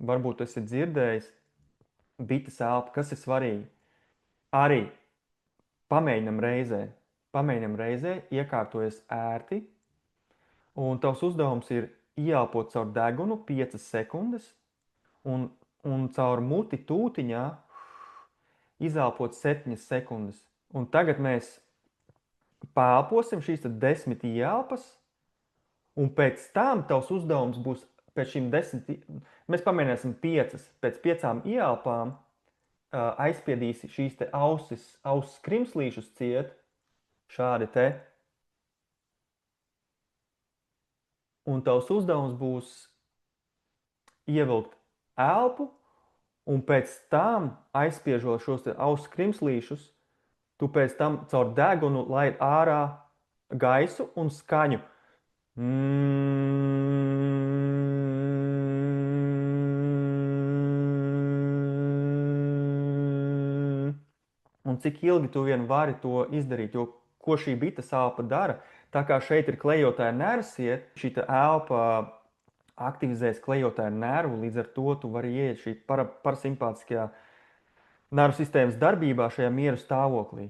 varbūt esi dzirdējis bites elpu, kas ir svarīgi. Arī pamēģinam reizē, iekārtojies ērti, un tavs uzdevums ir ieelpot caur degunu 5 sekundes, un caur muti tūtiņā izelpot 7 sekundes. Un tagad mēs pāposim šīs 10 ieelpas, un pēc tam tavs uzdevums būs pēc šīm 10, mēs pamēģināsim 5, pēc 5 ieelpām aizspiedīsi šīs te ausis krimslīšus ciet, šādi te. Un tavs uzdevums būs ievilkt elpu, un pēc tam aizspiežot šos te ausis krimslīšus, tu pēc tam caur degunu laid ārā gaisu un skaņu. Un cik ilgi tu vien vari to izdarīt, jo ko šī bites elpa dara, tā kā šeit ir klejotāja nervsiet, šī elpa aktivizēs klejotāju nervu, līdz ar to tu vari ieiet šī parasimpātiskajā nervu sistēmas darbībā šajā mieru stāvoklī.